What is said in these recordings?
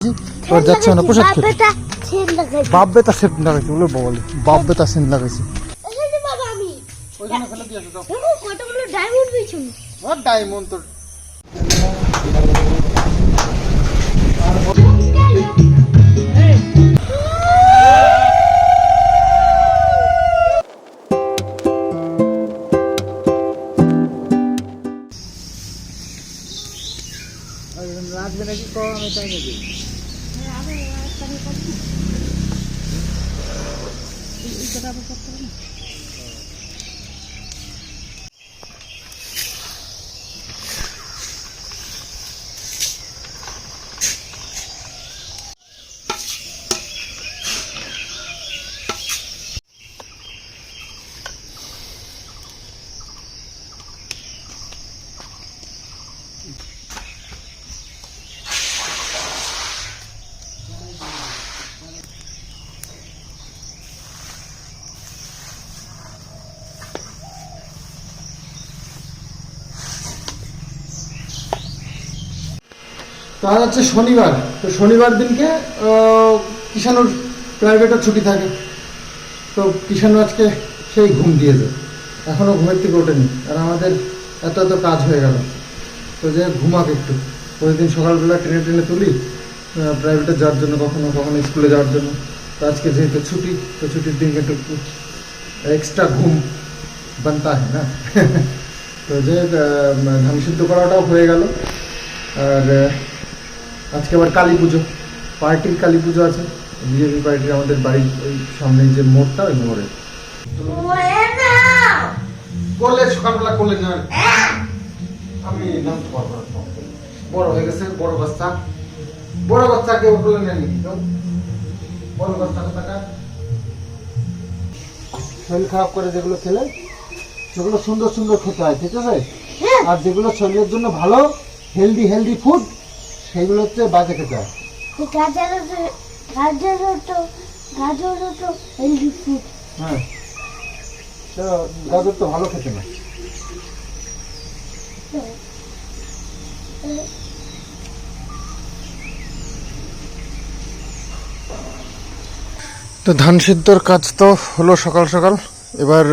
और যাচ্ছে না পোশাক খেতে বাপ বেটা সেট লাগাইছে বলে বল বাপ বেটা সেট লাগাইছে এই বাবা আমি ওইখানে ফেলে দিয়েছো তো কতগুলো ডায়মন্ড পেয়েছি আর ডায়মন্ড তো লাগবে নাকি কম আমি তাই নাকি তো আজ হচ্ছে শনিবার তো শনিবার দিনকে কিষানুর প্রাইভেটও ছুটি থাকে তো কিষানু আজকে সেই ঘুম দিয়েছে এখনও ঘুমের থেকে ওঠেনি আর আমাদের এত এত কাজ হয়ে গেল তো যে ঘুমাক একটু প্রতিদিন সকালবেলা ট্রেনে ট্রেনে তুলি প্রাইভেটে যাওয়ার জন্য কখনো কখনো স্কুলে যাওয়ার জন্য তো আজকে যেহেতু ছুটি তো ছুটির দিনকে একটু এক্সট্রা ঘুম বানতা হয় না তো যে ধান সিদ্ধ করাটাও হয়ে গেল আর আজকে আবার কালী পুজো পার্টির কালী পুজো আছে বিজেপি পার্টির আমাদের বাড়ির ওই সামনে যে মোড়টা ওই মোড়ে করলে সকালবেলা করলে না আমি নামতে পারবো না বড় হয়ে গেছে বড় বাচ্চাকে করলে নেন বড় বাচ্চা টাকা শরীর খারাপ করে যেগুলো খেলে সেগুলো সুন্দর সুন্দর খেতে হয় ঠিক আছে আর যেগুলো শরীরের জন্য ভালো হেলদি ফুড সেইগুলো হচ্ছে বাজে খেতে হয় হ্যাঁ গাজর তো ভালো খেতে না তো ধান সিদ্ধর কাজ তো হলো সকাল সকাল এবার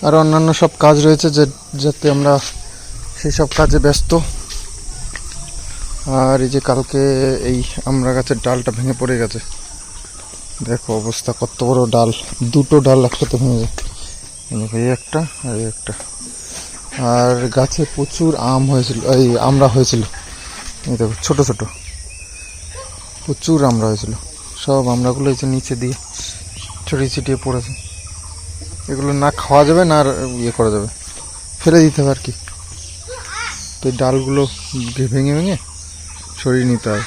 আর অন্যান্য সব কাজ রয়েছে যাতে আমরা সেই সব কাজে ব্যস্ত আর এই যে কালকে এই আমড়া গাছের ডালটা ভেঙে পড়ে গেছে দেখো অবস্থা কত বড় ডাল দুটো ডাল একসাথে ভেঙে যায় এই একটা আর এই একটা আর গাছে প্রচুর আম হয়েছিল এই আমড়া হয়েছিল এই দেখো ছোট ছোট প্রচুর আমড়া হয়েছিল সব আমড়াগুলো এই যে নিচে দিয়ে ছড়িয়ে ছিটিয়ে পড়েছে এগুলো না খাওয়া যাবে না আর ইয়ে করা যাবে ফেলে দিতে হবে আর কি তো এই ডালগুলো ভেঙে ভেঙে সরিয়ে নিতে হয়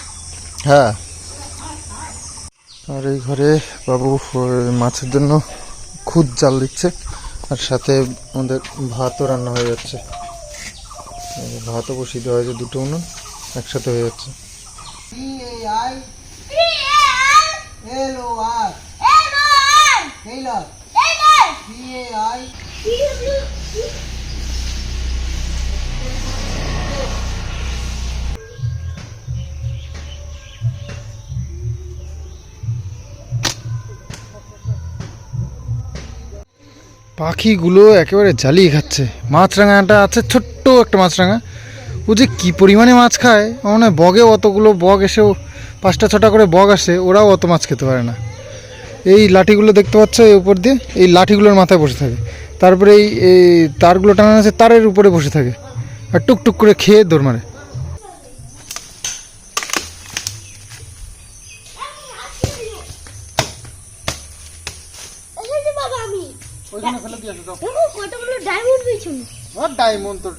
হ্যাঁ আর এই ঘরে বাবু মাছের জন্য খুদ জাল দিচ্ছে আর সাথে আমাদের ভাতও রান্না হয়ে যাচ্ছে ভাতও বসিয়ে দেওয়া হয়েছে দুটো উনুন একসাথে হয়ে যাচ্ছে পাখিগুলো একেবারে জ্বালিয়ে খাচ্ছে মাছরাঙাটা আছে ছোট্ট একটা মাছরাঙা ও যে কী পরিমাণে মাছ খায় মনে হয় বগে অতগুলো বগ এসেও 5টা 6টা করে বগ আসে ওরাও অত মাছ খেতে পারে না এই লাঠিগুলো দেখতে পাচ্ছ এই উপর দিয়ে এই লাঠিগুলোর মাথায় বসে থাকে তারপরে এই তারগুলো টানানো আছে তারের উপরে বসে থাকে আর টুকটুক করে খেয়ে দৌড় মারে ওইখানে ফেলে দিয়েছো তো কতগুলো ডায়মন্ড পেয়েছি আর ডায়মন্ড তো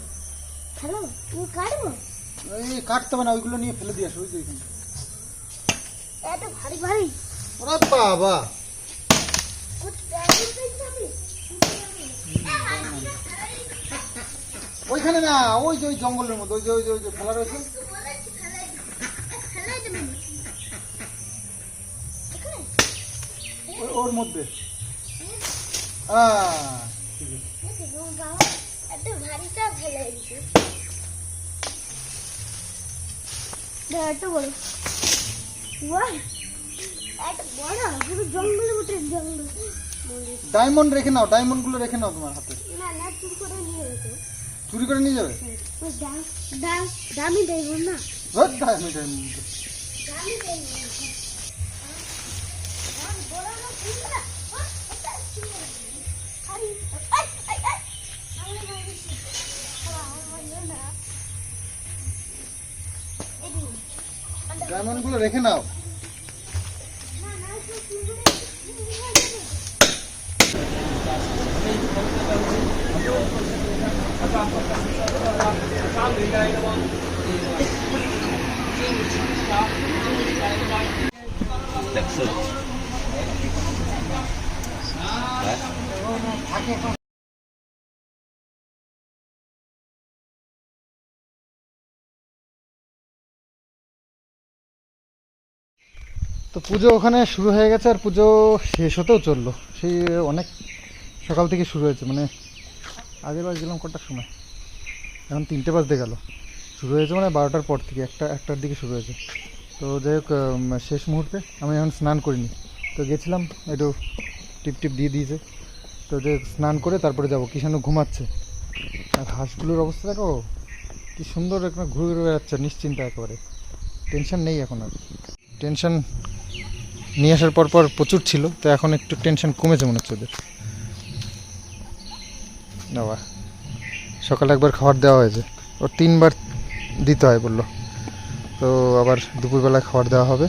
হ্যালো তুমি কাটবো এই কাটতে হবে না ওইগুলো নিয়ে ফেলে দিয়েছো ওই যে ওইখানে এত ভারী ভারী ওরে বাবা ওইখানে না ওই যে ওই জঙ্গলের মধ্যে ওই যে ফেলা রয়েছে ওর মধ্যে একটা বড় বাহ একটা বড় পুরো জঙ্গলের মতো জঙ্গল ডায়মন্ড রেখে নাও, ডায়মন্ড গুলো রেখে নাও তোমার হাতে। না না চুরি করে নিয়ে যেতে চুরি করে নিয়ে যাবে? ওই দামি ডায়মন্ড না ধর ডায়মন্ড, ডায়মন্ড দামি ডায়মন্ড বড় না পুরো আরে আই আমি না ডায়মন্ড গুলো রেখে নাও। তো পুজো ওখানে শুরু হয়ে গেছে, আর পুজো শেষ হতেও চললো। সেই অনেক সকাল থেকে শুরু হয়েছে, মানে আগের বার গেলাম কটার সময়, এখন 3টে বাজতে গেল। শুরু হয়েছে মানে 12টার পর থেকে, একটার দিকে শুরু হয়েছে। তো যাই হোক, শেষ মুহূর্তে আমি এখন স্নান করিনি, তো গেছিলাম, একটু টিপ দিয়ে দিয়েছে। তো যে স্নান করে তারপরে যাবো। কিষাণু ঘুমাচ্ছে, আর হাঁসগুলোর অবস্থা দেখো কি সুন্দর, একটা ঘুরে ঘুরে বেড়াচ্ছে নিশ্চিন্তা, একেবারে টেনশন নেই এখন আর। টেনশন নিয়ে আসার পর প্রচুর ছিল, তো এখন একটু টেনশন কমেছে মনে হচ্ছে ওদের। বাবা সকালে একবার খাবার দেওয়া হয়েছে, ওর 3বার দিতে হয় বললো, তো আবার দুপুরবেলায় খাবার দেওয়া হবে।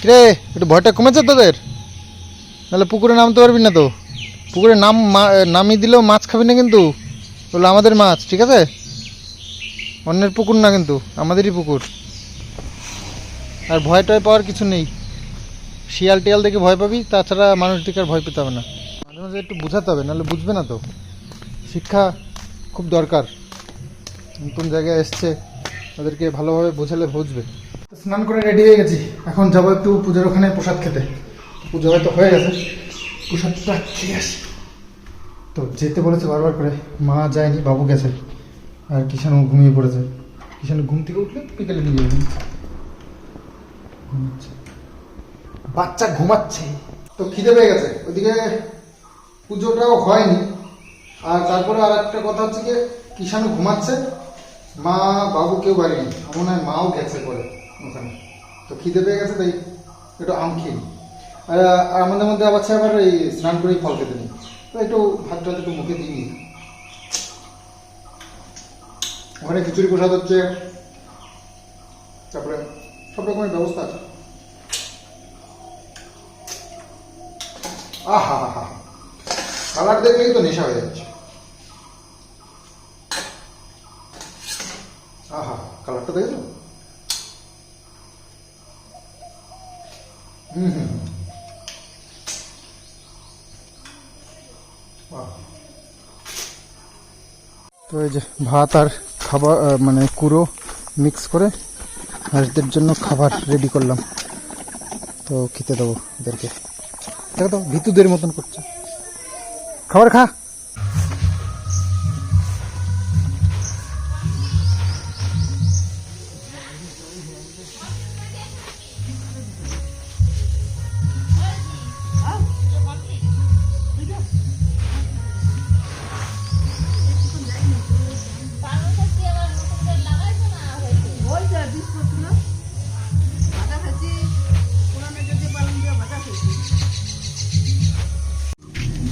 রে একটু ভয়টা কমেছে তোদের? নাহলে পুকুরে নামতে পারবি না তো। পুকুরে নামিয়ে দিলেও মাছ খাবি না কিন্তু, বললো আমাদের মাছ, ঠিক আছে? অন্যের পুকুর না কিন্তু, আমাদেরই পুকুর। আর ভয় টয় পাওয়ার কিছু নেই, শিয়াল টিয়াল দেখে ভয় পাবি, তাছাড়া মানুষ দিকে আর ভয় পেতে হবে না। মাঝে মাঝে একটু বোঝাতে হবে, নাহলে বুঝবে না তো। শিক্ষা খুব দরকার, নতুন জায়গায় এসছে, ওদেরকে ভালোভাবে বোঝালে বুঝবে। স্নান করে রেডি হয়ে গেছি, এখন যাবো একটু পুজোর ওখানে প্রসাদ খেতে। পুজো হয়তো হয়ে গেছে, প্রসাদটা খেয়ে আসি। তো যেতে বলেছে বারবার করে, মা যায়নি, বাবু গেছে, আর কিষাণু ঘুমিয়ে পড়েছে। কিষাণু ঘুম থেকে উঠলে বিকেলে নিয়ে যাবে। ঘুমাচ্ছে, বাচ্চা ঘুমাচ্ছে। তো খিদে পেয়ে গেছে, ওইদিকে পুজোটাও হয়নি। আর তারপরে আর একটা কথা হচ্ছে কি, কিষাণু ঘুমাচ্ছে, মা বাবু কেউ বাড়ি নেই, মনে হয় মাও গেছে পরে ওখানে। তো খিদে পেয়ে গেছে, তাই একটু আম খেয়ে। আর আমাদের মধ্যে আবার এই স্নান করেই ফল খেতে নেই, তো একটু ভাত টাত একটু মুখে দিই। ওখানে খিচুড়ি প্রসাদ হচ্ছে, তারপরে সব রকমের ব্যবস্থা আছে। আহা হা হা, কালার দেখলেই তো নেশা হয়ে যাচ্ছে। আহা, কালারটা দেখেছো? তো এই যে ভাত আর খাবার, মানে কুড়ো মিক্স করে হাঁসদের জন্য খাবার রেডি করলাম। তো খেতে দেবো ওদেরকে। দেখো তো ভিতুদের মতন করছে, খাবার খা।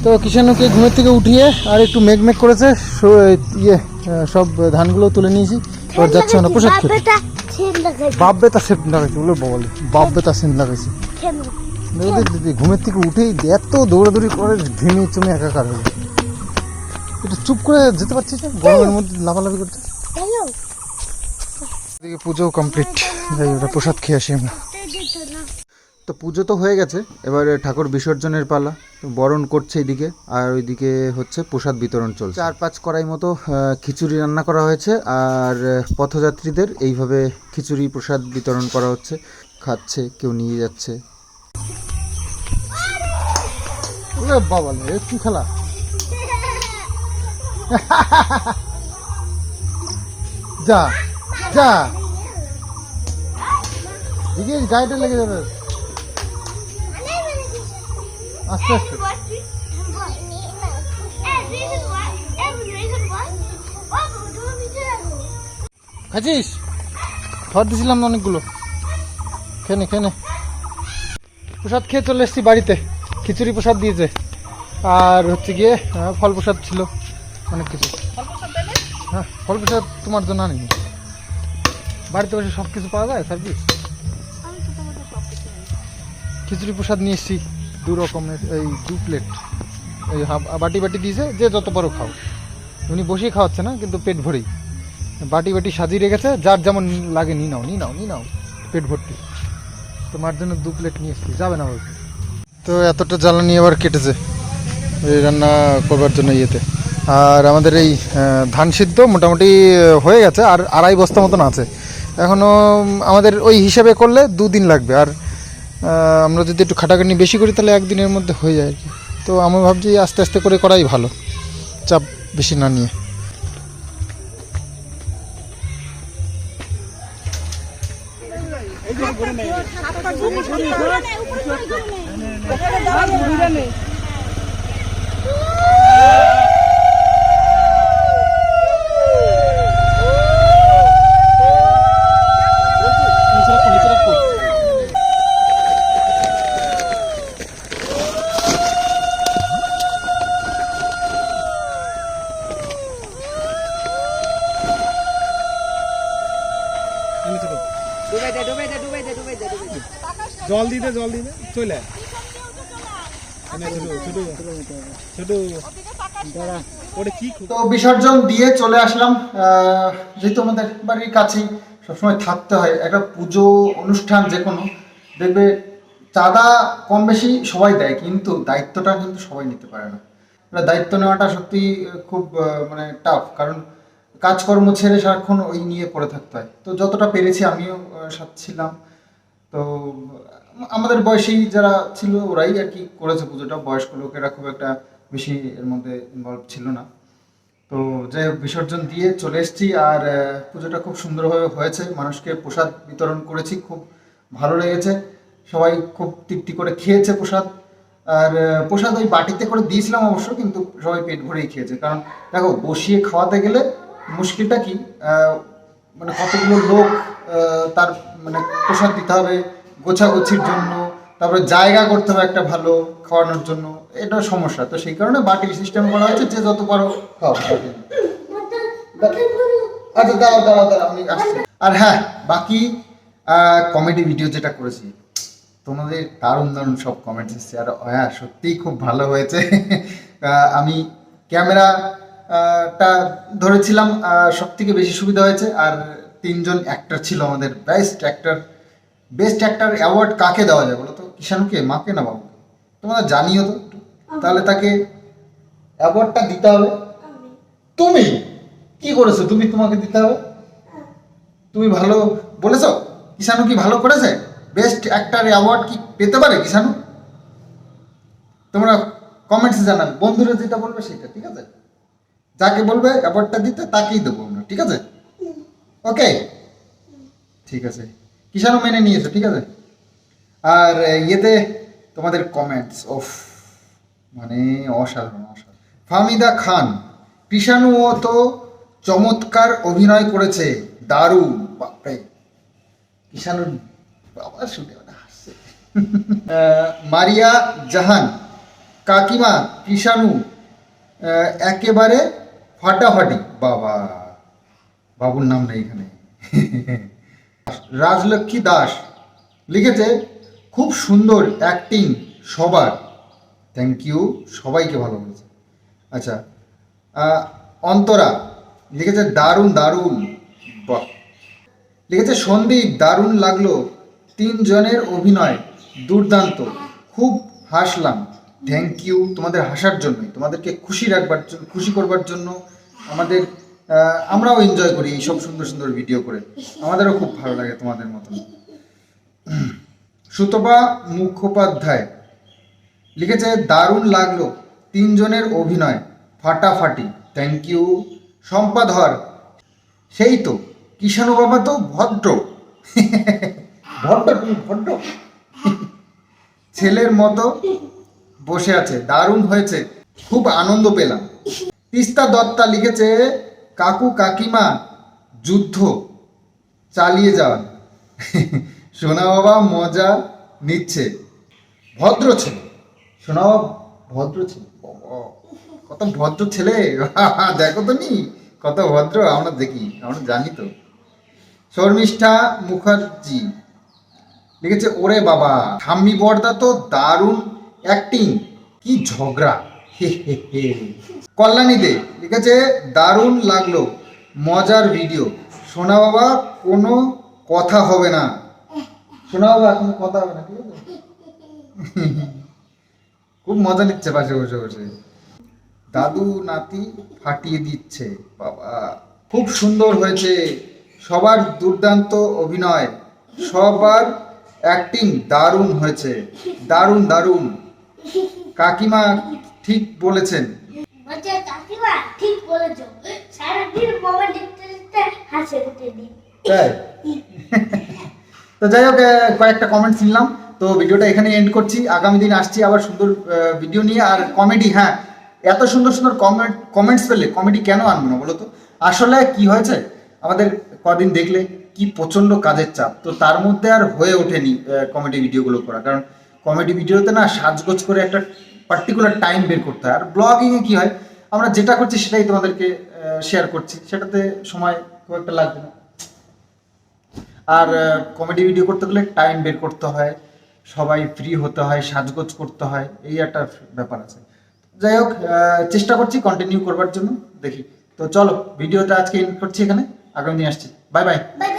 তো কিষাণুকে ঘুমের থেকে উঠিয়ে আর একটু মেঘ করেছে, সব ধানগুলো তুলে নিয়েছি। এবার যাচ্ছে না প্রসাদ খেতে। বাপ বেতা সেট লাগাইছে, বলে বলে বাপ বেতা সেট লাগাইছে। ঘুমের থেকে উঠেই এত দৌড়াদৌড়ি করে, ঘেমে চুমে একাকার হয়ে যায়। একটু চুপ করে যেতে পারছিস না, গরমের মধ্যে লাফালাফি করতে। এদিকে পুজো কমপ্লিট, যাই ওটা প্রসাদ খেয়ে আসি আমরা। তো পুজো তো হয়ে গেছে, এবারে ঠাকুর বিসর্জনের পালা। বরণ করছে এইদিকে, আর ওইদিকে হচ্ছে প্রসাদ বিতরণ চলছে। 4-5 কড়াই মতো খিচুড়ি রান্না করা হয়েছে, আর পথযাত্রীদের এইভাবে খিচুড়ি প্রসাদ বিতরণ করা হচ্ছে। খাচ্ছে, কেউ নিয়ে যাচ্ছে। বাবা কি খেলা! যা যা দিকে গাড়িটা লেগে যাবে আস্তে আস্তে। খাচ্ছিস? খাবার দিয়েছিলাম না অনেকগুলো, খেয়ে নে। প্রসাদ খেয়ে চলে এসেছি বাড়িতে। খিচুড়ি প্রসাদ দিয়েছে, আর হচ্ছে গিয়ে ফল প্রসাদ ছিল, অনেক কিছু। হ্যাঁ, ফল প্রসাদ তোমার জন্য আনিনি। বাড়িতে বসে সব কিছু পাওয়া যায় সার্ভিস। খিচুড়ি প্রসাদ নিয়ে এসেছি 2 রকমের, এই 2 প্লেট, এই বাটি দিয়েছে, যে যত পারো খাও। উনি বসেই খাওয়াচ্ছে না, কিন্তু পেট ভরেই বাটি সাজিয়ে রেখেছে, যার যেমন লাগে নিয়ে নাও, পেট ভর্তি। তোমার জন্য 2 প্লেট নিয়ে এসেছি, যাবে না বলতে। তো এতটা জ্বালানি আবার কেটেছে এই রান্না করবার জন্য ইয়েতে। আর আমাদের এই ধান সিদ্ধ মোটামুটি হয়ে গেছে, আর 2.5 বস্তা মতন আছে এখনও। আমাদের ওই হিসাবে করলে 2 দিন লাগবে, আর আমরা যদি একটু খাটাখাটনি বেশি করি তাহলে 1 দিনের মধ্যে হয়ে যায় আর কি। তো আমি ভাবছি আস্তে আস্তে করে করাই ভালো, চাপ বেশি না নিয়ে। জল দিতে চলে তো বিসর্জন দিয়ে চলে আসলাম। যেহেতু আমাদের বাড়ির কাছেই সবসময় থাকতে হয়, একটা পুজো অনুষ্ঠান যে কোনো দেখবে চাঁদা কম বেশি সবাই দেয়, কিন্তু দায়িত্বটা কিন্তু সবাই নিতে পারে না। দায়িত্ব নেওয়াটা সত্যি খুব মানে টাফ, কারণ কাজকর্ম ছেড়ে সারাক্ষণ ওই নিয়ে পড়ে থাকতে হয়। তো যতটা পেরেছি আমিও সাথে ছিলাম। তো আমাদের বয়সী যারা ছিল ওরাই আর কি করেছে পুজোটা, বয়স্ক লোকেরা খুব একটা বেশি এর মধ্যে ইনভলভ ছিল না। তো যাই হোক, বিসর্জন দিয়ে চলে এসেছি, আর পুজোটা খুব সুন্দরভাবে হয়েছে। মানুষকে প্রসাদ বিতরণ করেছি, খুব ভালো লেগেছে, সবাই খুব তৃপ্তি করে খেয়েছে প্রসাদ। আর প্রসাদ ওই বাটিতে করে দিয়েছিলাম অবশ্য, কিন্তু সবাই পেট ভরেই খেয়েছে। কারণ দেখো, বসিয়ে খাওয়াতে গেলে মুশকিলটা কি, মানে কতগুলো লোক তার মানে প্রসাদ দিতে হবে গোছাগুছির জন্য, তারপরে জায়গা করতে হবে একটা ভালো খাওয়ানোর জন্য, এটা সমস্যা। তো সেই কারণে বাটির সিস্টেম করা হয়েছে, যে যত পারো খাও। আচ্ছা দাঁড়াও আমি আসছি। আর হ্যাঁ, বাকি কমেডি ভিডিও যেটা করেছি, তোমাদের দারুণ সব কমেন্টস এসছে, আর হ্যাঁ সত্যিই খুব ভালো হয়েছে। আমি ক্যামেরাটা ধরেছিলাম, সব থেকে বেশি সুবিধা হয়েছে। আর 3 জন অ্যাক্টর ছিল আমাদের, বেস্ট অ্যাক্টর অ্যাওয়ার্ড কাকে দেওয়া যায় বলো তো? কিষাণুকে, মাকে না বাবুকে? তোমরা জানিও তো, তাহলে তাকে অ্যাওয়ার্ডটা দিতে হবে। তুমি কি করেছো? তোমাকে দিতে হবে। তুমি ভালো বলেছো? কিষাণু কি ভালো করেছে? বেস্ট অ্যাক্টর অ্যাওয়ার্ড কি পেতে পারে কিষাণু? তোমরা কমেন্টসে জানাবে, বন্ধুরা যেটা বলবে সেটা, ঠিক আছে? যাকে বলবে অ্যাওয়ার্ডটা দিতে তাকেই দেবো আমরা, ঠিক আছে? ওকে, ঠিক আছে, কিষাণু মেনে নিয়েছো, ঠিক আছে? আর ইয়েতে তোমাদের কমেন্টস ওফ, মানে অসাধারণ। ফাহমিদা খান, কৃষাণুও তো চমৎকার অভিনয় করেছে, দারুণ। বাপরে, কৃষাণুর বাবা শুনে হাসছে। মারিয়া জাহান, কাকিমা কৃষাণু একেবারে ফাটাফাটি। বাবুর নাম নেই এখানে। রাজলক্ষ্মী দাস লিখেছে, খুব সুন্দর অ্যাক্টিং সবার, থ্যাংক ইউ, সবাইকে ভালো বলেছে। আচ্ছা, অন্তরা লিখেছে দারুণ। বাহ। লিখেছে সন্দীপ, দারুণ লাগলো, 3 জনের অভিনয় দুর্দান্ত, খুব হাসলাম। থ্যাংক ইউ, তোমাদের হাসার জন্যই, তোমাদেরকে খুশি করবার জন্য আমরাও এনজয় করি এইসব সুন্দর ভিডিও করে, আমাদেরও খুব ভালো লাগে তোমাদের মতন। সুতপা মুখোপাধ্যায় লিখেছে দারুণ লাগলো, 3 জনের অভিনয় ফাটাফাটি, থ্যাংক ইউ। সম্পাধর, সেই তো কিষাণু বাবা তো ভদ্র ভদ্র তুমি ভদ্র ছেলের মতো বসে আছে, দারুণ হয়েছে, খুব আনন্দ পেলাম। তিস্তা দত্তা লিখেছে কাকু কাকিমা যুদ্ধ চালিয়ে যান সোনা বাবা মজা নিচ্ছে। ভদ্র ছেলে, সোনা বাবা ভদ্র ছেলে, বাবা, কত ভদ্র ছেলে দেখো তো নি কত ভদ্র, আমরা দেখি, আমরা জানি তো। শর্মিষ্ঠা মুখার্জি লিখেছে ওরে বাবা ঠাম্মি বর্দা তো দারুণ অ্যাক্টিং, কি ঝগড়া হে হে হে। কল্যাণী দে লিখেছে দারুণ লাগলো, মজার ভিডিও, সোনা বাবা কোনো কথা হবে না, সোনা বাবা কোনো কথা হবে না, ঠিক আছে খুব মজা নিচ্ছে পাশে বসে বসে। দাদু নাতি ফাটিয়ে দিচ্ছে, বাবা খুব সুন্দর হয়েছে, সবার দুর্দান্ত অভিনয়, সবার অ্যাক্টিং দারুণ হয়েছে, দারুণ দারুণ। কাকিমা ঠিক বলেছেন। বলছে কাকিমা ঠিক বলেছো, সারাদিন মোবাইল দেখতে দেখতে হাসে উঠে দিই। তাই তো যাই হোক, কয়েকটা কমেন্টস নিলাম, তো ভিডিওটা এখানে এন্ড করছি। আগামী দিন আসছি আবার সুন্দর ভিডিও নিয়ে। আর কমেডি, হ্যাঁ এত সুন্দর সুন্দর কমেন্টস পেলে কমেডি কেন আনবো না বলো তো। আসলে কি হয়েছে, আমাদের কদিন দেখলে কি প্রচন্ড কাজের চাপ, তো তার মধ্যে আর হয়ে ওঠেনি কমেডি ভিডিওগুলো করা। কারণ কমেডি ভিডিওতে না সাজগোজ করে একটা পার্টিকুলার টাইম বের করতে হয়। আর ব্লগিংয়ে কি হয়, আমরা যেটা করছি সেটাই তোমাদেরকে শেয়ার করছি, সেটাতে সময় খুব একটা লাগবে না। আর কমেডি ভিডিও করতে গেলে টাইম বের করতে হয়, সবাই ফ্রি হতে হয়, সাজগোজ করতে হয়, এই একটা ব্যাপার আছে। যাই হোক, চেষ্টা করছি কন্টিনিউ করবার জন্য, দেখি। তো চলো ভিডিওটা আজকে এন্ড করছি এখানে, আগামী দিন আসছি। Bye bye. বাই।